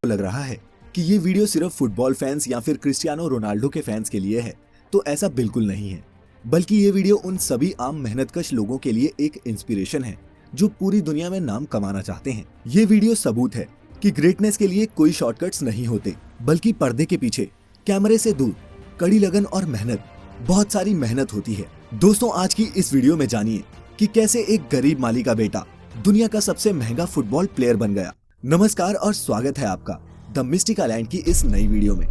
लग रहा है कि ये वीडियो सिर्फ फुटबॉल फैंस या फिर क्रिस्टियानो रोनाल्डो के फैंस के लिए है, तो ऐसा बिल्कुल नहीं है। बल्कि ये वीडियो उन सभी आम मेहनतकश लोगों के लिए एक इंस्पिरेशन है जो पूरी दुनिया में नाम कमाना चाहते हैं। ये वीडियो सबूत है कि ग्रेटनेस के लिए कोई शॉर्टकट्स नहीं होते, बल्कि पर्दे के पीछे कैमरे से दूर कड़ी लगन और मेहनत, बहुत सारी मेहनत होती है। दोस्तों, आज की इस वीडियो में जानिए कि कैसे एक गरीब माली का बेटा दुनिया का सबसे महंगा फुटबॉल प्लेयर बन गया। नमस्कार और स्वागत है आपका द मिस्टिक आइलैंड की इस नई वीडियो में।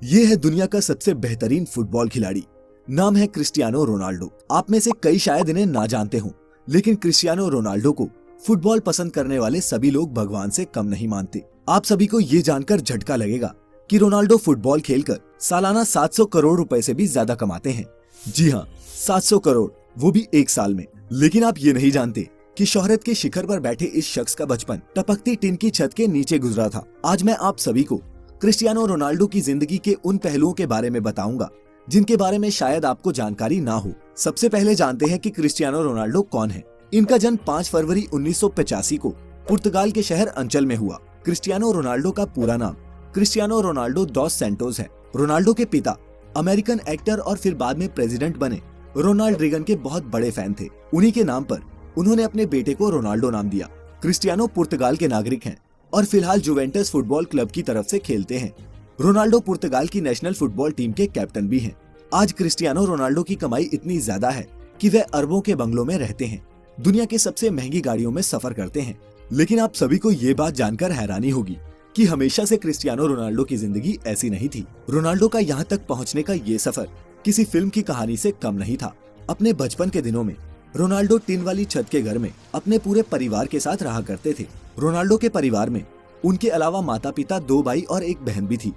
ये है दुनिया का सबसे बेहतरीन फुटबॉल खिलाड़ी, नाम है क्रिस्टियानो रोनाल्डो। आप में से कई शायद इन्हें ना जानते हों, लेकिन क्रिस्टियानो रोनाल्डो को फुटबॉल पसंद करने वाले सभी लोग भगवान से कम नहीं मानते। आप सभी को ये जानकर झटका लगेगा कि रोनाल्डो फुटबॉल खेलकर सालाना 700 करोड़ रुपए से भी ज्यादा कमाते हैं। जी हाँ, 700 करोड़, वो भी एक साल में। लेकिन आप ये नहीं जानते कि शोहरत के शिखर पर बैठे इस शख्स का बचपन टपकती टिन की छत के नीचे गुजरा था। आज मैं आप सभी को क्रिस्टियानो रोनाल्डो की जिंदगी के उन पहलुओं के बारे में बताऊंगा जिनके बारे में शायद आपको जानकारी ना हो। सबसे पहले जानते हैं कि क्रिस्टियानो रोनाल्डो कौन है। इनका जन्म 5 फरवरी 1985 को पुर्तगाल के शहर अंचल में हुआ। क्रिस्टियानो रोनाल्डो का पूरा नाम क्रिस्टियानो रोनाल्डो डॉस सैंटोस है। रोनाल्डो के पिता अमेरिकन एक्टर और फिर बाद में प्रेसिडेंट बने रोनाल्ड रीगन के बहुत बड़े फैन थे। उन्हीं के नाम पर उन्होंने अपने बेटे को रोनाल्डो नाम दिया। क्रिस्टियानो पुर्तगाल के नागरिक हैं और फिलहाल जुवेंटस फुटबॉल क्लब की तरफ से खेलते हैं। रोनाल्डो पुर्तगाल की नेशनल फुटबॉल टीम के कैप्टन भी हैं। आज क्रिस्टियानो रोनाल्डो की कमाई इतनी ज्यादा है कि वे अरबों के बंगलों में रहते हैं, दुनिया के सबसे महंगी गाड़ियों में सफर करते हैं। लेकिन आप सभी को ये बात जानकर हैरानी होगी कि हमेशा से क्रिस्टियानो रोनाल्डो की जिंदगी ऐसी नहीं थी। रोनाल्डो का यहाँ तक पहुँचने का ये सफर किसी फिल्म की कहानी से कम नहीं था। अपने बचपन के दिनों में रोनाल्डो टिन वाली छत के घर में अपने पूरे परिवार के साथ रहा करते थे। रोनाल्डो के परिवार में उनके अलावा माता पिता, 2 भाई और एक बहन भी थी।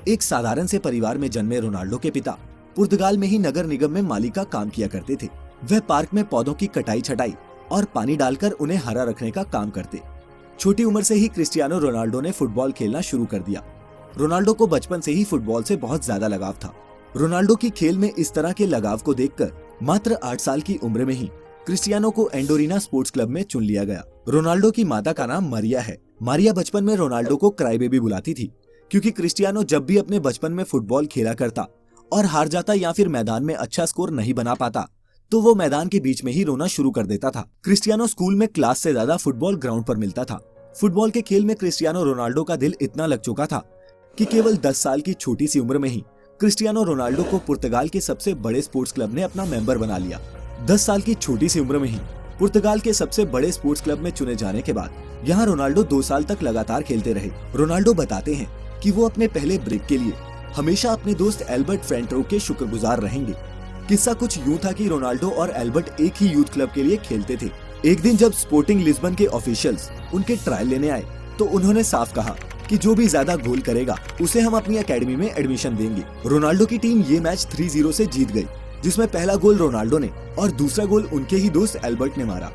एक साधारण से परिवार में जन्मे रोनाल्डो के पिता पुर्तगाल में ही नगर निगम में माली का काम किया करते थे। वह पार्क में पौधों की कटाई छटाई और पानी डालकर उन्हें हरा रखने का काम करते। छोटी उम्र से ही क्रिस्टियानो रोनाल्डो ने फुटबॉल खेलना शुरू कर दिया। रोनाल्डो को बचपन से ही फुटबॉल से बहुत ज्यादा लगाव था। रोनाल्डो की खेल में इस तरह के लगाव को देखकर मात्र 8 साल की उम्र में ही क्रिस्टियानो को एंडोरिना स्पोर्ट्स क्लब में चुन लिया गया। रोनाल्डो की माता का नाम मारिया है। मारिया बचपन में रोनाल्डो को क्राई बेबी बुलाती थी, क्योंकि क्रिस्टियानो जब भी अपने बचपन में फुटबॉल खेला करता और हार जाता या फिर मैदान में अच्छा स्कोर नहीं बना पाता, तो वो मैदान के बीच में ही रोना शुरू कर देता था। क्रिस्टियानो स्कूल में क्लास से ज्यादा फुटबॉल ग्राउंड पर मिलता था। फुटबॉल के खेल में क्रिस्टियानो रोनाल्डो का दिल इतना लग चुका था कि केवल 10 साल की छोटी सी उम्र में ही क्रिस्टियानो रोनाल्डो को पुर्तगाल के सबसे बड़े स्पोर्ट्स क्लब ने अपना मेंबर बना लिया। 10 साल की छोटी सी उम्र में ही पुर्तगाल के सबसे बड़े स्पोर्ट्स क्लब में चुने जाने के बाद यहाँ रोनाल्डो 2 साल तक लगातार खेलते रहे। रोनाल्डो बताते हैं कि वो अपने पहले ब्रेक के लिए हमेशा अपने दोस्त एल्बर्ट फ्रेंटरो के शुक्रगुजार रहेंगे। किस्सा कुछ यूँ था कि रोनाल्डो और एल्बर्ट एक ही यूथ क्लब के लिए खेलते थे। एक दिन जब स्पोर्टिंग लिस्बन के ऑफिशियल्स उनके ट्रायल लेने आए, तो उन्होंने साफ कहा कि जो भी ज्यादा गोल करेगा उसे हम अपनी एकेडमी में एडमिशन देंगे। रोनाल्डो की टीम ये मैच 3-0 से जीत गई, जिसमें पहला गोल रोनाल्डो ने और दूसरा गोल उनके ही दोस्त एल्बर्ट ने मारा।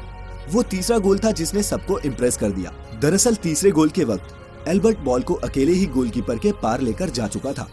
वो तीसरा गोल था जिसने सबको इम्प्रेस कर दिया। दरअसल तीसरे गोल के वक्त एल्बर्ट बॉल को अकेले ही गोलकीपर के पार लेकर जा चुका था।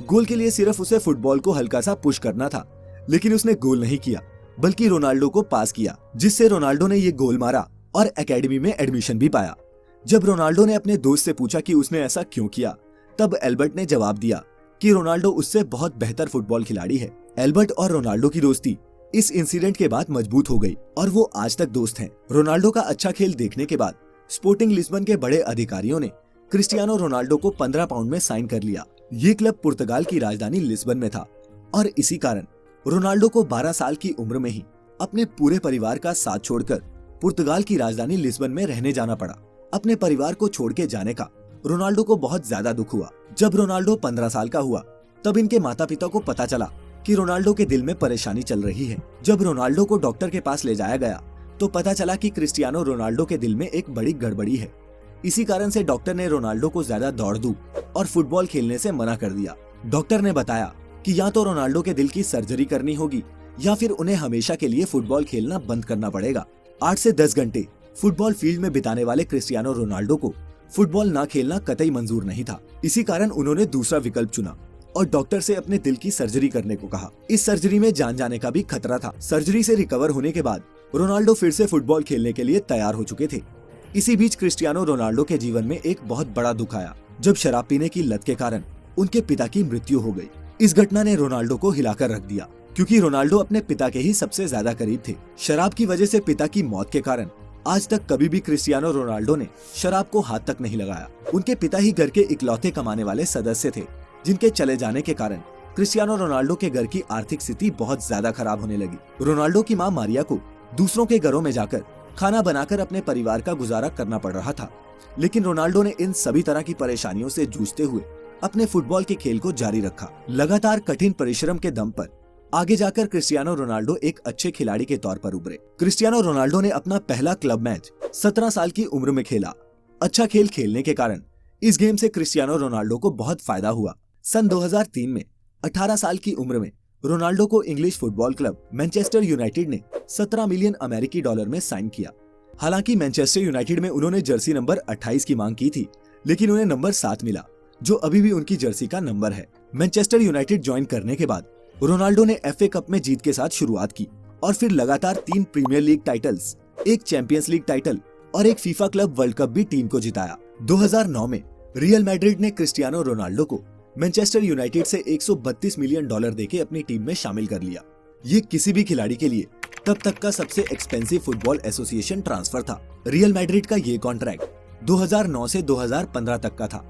गोल के लिए सिर्फ उसे फुटबॉल को हल्का सा पुश करना था, लेकिन उसने गोल नहीं किया, बल्कि रोनाल्डो को पास किया, जिससे रोनाल्डो ने ये गोल मारा और एकेडमी में एडमिशन भी पाया। जब रोनाल्डो ने अपने दोस्त से पूछा कि उसने ऐसा क्यों किया, तब एल्बर्ट ने जवाब दिया कि रोनाल्डो उससे बहुत बेहतर फुटबॉल खिलाड़ी है। एल्बर्ट और रोनाल्डो की दोस्ती इस इंसिडेंट के बाद मजबूत हो गई और वो आज तक दोस्त हैं। रोनाल्डो का अच्छा खेल देखने के बाद स्पोर्टिंग लिस्बन के बड़े अधिकारियों ने क्रिस्टियानो रोनाल्डो को 15 पाउंड में साइन कर लिया। ये क्लब पुर्तगाल की राजधानी लिस्बन में था और इसी कारण रोनाल्डो को 12 साल की उम्र में ही अपने पूरे परिवार का साथ छोड़कर पुर्तगाल की राजधानी लिस्बन में रहने जाना पड़ा। अपने परिवार को छोड़ के जाने का रोनाल्डो को बहुत ज्यादा दुख हुआ। जब रोनाल्डो 15 साल का हुआ, तब इनके माता पिता को पता चला कि रोनाल्डो के दिल में परेशानी चल रही है। जब रोनाल्डो को डॉक्टर के पास ले जाया गया, तो पता चला कि क्रिस्टियानो रोनाल्डो के दिल में एक बड़ी गड़बड़ी है। इसी कारण से डॉक्टर ने रोनाल्डो को ज्यादा दौड़ धूप और फुटबॉल खेलने से मना कर दिया। डॉक्टर ने बताया कि या तो रोनाल्डो के दिल की सर्जरी करनी होगी या फिर उन्हें हमेशा के लिए फुटबॉल खेलना बंद करना पड़ेगा। 8 से 10 घंटे फुटबॉल फील्ड में बिताने वाले क्रिस्टियानो रोनाल्डो को फुटबॉल ना खेलना कतई मंजूर नहीं था। इसी कारण उन्होंने दूसरा विकल्प चुना और डॉक्टर से अपने दिल की सर्जरी करने को कहा। इस सर्जरी में जान जाने का भी खतरा था। सर्जरी से रिकवर होने के बाद रोनाल्डो फिर से फुटबॉल खेलने के लिए तैयार हो चुके थे। इसी बीच क्रिस्टियानो रोनाल्डो के जीवन में एक बहुत बड़ा दुख आया जब शराब पीने की लत के कारण उनके पिता की मृत्यु हो गई। इस घटना ने रोनाल्डो को हिलाकर रख दिया, क्योंकि रोनाल्डो अपने पिता के ही सबसे ज्यादा करीब थे। शराब की वजह से पिता की मौत के कारण आज तक कभी भी क्रिस्टियानो रोनाल्डो ने शराब को हाथ तक नहीं लगाया। उनके पिता ही घर के इकलौते कमाने वाले सदस्य थे, जिनके चले जाने के कारण क्रिस्टियानो रोनाल्डो के घर की आर्थिक स्थिति बहुत ज्यादा खराब होने लगी। रोनाल्डो की मां मारिया को दूसरों के घरों में जाकर खाना बनाकर अपने परिवार का गुजारा करना पड़ रहा था, लेकिन रोनाल्डो ने इन सभी तरह की परेशानियों से जूझते हुए अपने फुटबॉल के खेल को जारी रखा। लगातार कठिन परिश्रम के दम पर आगे जाकर क्रिस्टियानो रोनाल्डो एक अच्छे खिलाड़ी के तौर पर उभरे। क्रिस्टियानो रोनाल्डो ने अपना पहला क्लब मैच 17 साल की उम्र में खेला। अच्छा खेल खेलने के कारण इस गेम से क्रिस्टियानो रोनाल्डो को बहुत फायदा हुआ। सन 2003 में 18 साल की उम्र में रोनाल्डो को English football club Manchester United ने 17 मिलियन अमेरिकी डॉलर में साइन किया। हालांकि मैनचेस्टर यूनाइटेड में उन्होंने जर्सी नंबर 28 की मांग की थी, लेकिन उन्हें नंबर 7 मिला, जो अभी भी उनकी जर्सी का नंबर है। मैनचेस्टर यूनाइटेड ज्वाइन करने के बाद रोनाल्डो ने FA कप में जीत के साथ शुरुआत की और फिर लगातार 3 प्रीमियर लीग टाइटल्स, एक चैंपियंस लीग टाइटल और एक फीफा क्लब वर्ल्ड कप भी टीम को जिताया। 2009 में रियल मैड्रिड ने क्रिस्टियानो रोनाल्डो को मैनचेस्टर यूनाइटेड से 132 मिलियन डॉलर देके अपनी टीम में शामिल कर लिया। ये किसी भी खिलाड़ी के लिए तब तक का सबसे एक्सपेंसिव फुटबॉल एसोसिएशन ट्रांसफर था। रियल मैड्रिड का ये कॉन्ट्रैक्ट 2009 से 2015 तक का था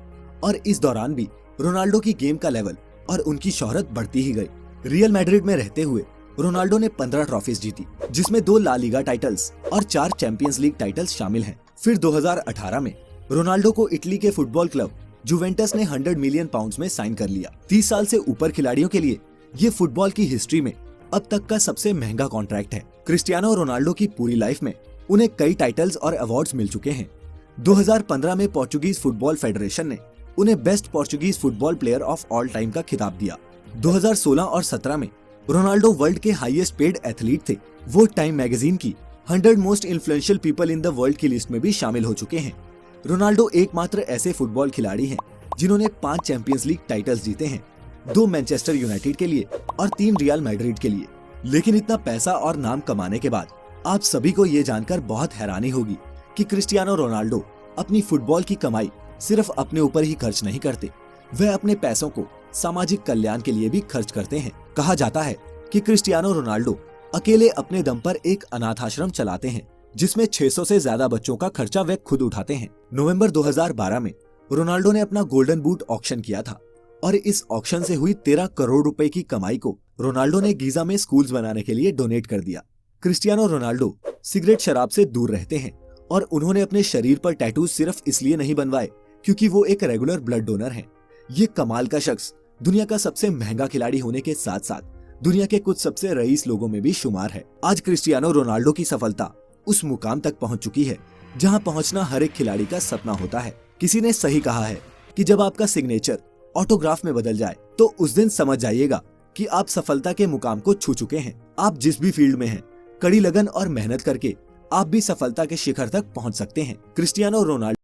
और इस दौरान भी रोनाल्डो की गेम का लेवल और उनकी शोहरत बढ़ती ही गई। रियल मैड्रिड में रहते हुए रोनाल्डो ने 15 ट्रॉफीज जीती, जिसमें 2 ला लीगा टाइटल्स और 4 चैंपियंस लीग टाइटल्स शामिल हैं। फिर 2018 में रोनाल्डो को इटली के फुटबॉल क्लब जुवेंटस ने 100 मिलियन पाउंड्स में साइन कर लिया। 30 साल से ऊपर खिलाड़ियों के लिए ये फुटबॉल की हिस्ट्री में अब तक का सबसे महंगा कॉन्ट्रैक्ट है। क्रिस्टियानो रोनाल्डो की पूरी लाइफ में उन्हें कई टाइटल्स और अवार्ड्स मिल चुके हैं। 2015 में पोर्चुगीज फुटबॉल फेडरेशन ने उन्हें best Portuguese football player of all time का खिताब दिया। 2016 और 17 में रोनाल्डो वर्ल्ड के हाईएस्ट पेड एथलीट थे। वो टाइम मैगजीन की 100 most influential people in the world की लिस्ट में भी शामिल हो चुके हैं। रोनाल्डो एकमात्र ऐसे फुटबॉल खिलाड़ी हैं जिन्होंने 5 चैंपियंस लीग टाइटल्स जीते हैं, 2 मैनचेस्टर यूनाइटेड के लिए और 3 रियल मैड्रिड के लिए। लेकिन इतना पैसा और नाम कमाने के बाद आप सभी को ये जानकर बहुत हैरानी होगी कि क्रिस्टियानो रोनाल्डो अपनी फुटबॉल की कमाई सिर्फ अपने ऊपर ही खर्च नहीं करते, वह अपने पैसों को सामाजिक कल्याण के लिए भी खर्च करते हैं। कहा जाता है कि क्रिस्टियानो रोनाल्डो अकेले अपने दम पर एक अनाथ आश्रम चलाते हैं, जिसमें 600 से ज्यादा बच्चों का खर्चा वे खुद उठाते हैं। नवंबर 2012 में रोनाल्डो ने अपना गोल्डन बूट ऑक्शन किया था और इस ऑक्शन से हुई 13 करोड़ रुपए की कमाई को रोनाल्डो ने गीजा में स्कूल्स बनाने के लिए डोनेट कर दिया। क्रिस्टियानो रोनाल्डो सिगरेट शराब से दूर रहते हैं और उन्होंने अपने शरीर पर टैटूज सिर्फ इसलिए नहीं बनवाए क्योंकि वो एक रेगुलर ब्लड डोनर हैं। ये कमाल का शख्स दुनिया का सबसे महंगा खिलाड़ी होने के साथ साथ दुनिया के कुछ सबसे रईस लोगों में भी शुमार है। आज क्रिस्टियानो रोनाल्डो की सफलता उस मुकाम तक पहुंच चुकी है जहां पहुंचना हर एक खिलाड़ी का सपना होता है। किसी ने सही कहा है कि जब आपका सिग्नेचर ऑटोग्राफ में बदल जाए तो उस दिन समझ जाइएगा कि आप सफलता के मुकाम को छू चुके हैं। आप जिस भी फील्ड में हैं, कड़ी लगन और मेहनत करके आप भी सफलता के शिखर तक पहुंच सकते हैं। Cristiano Ronaldo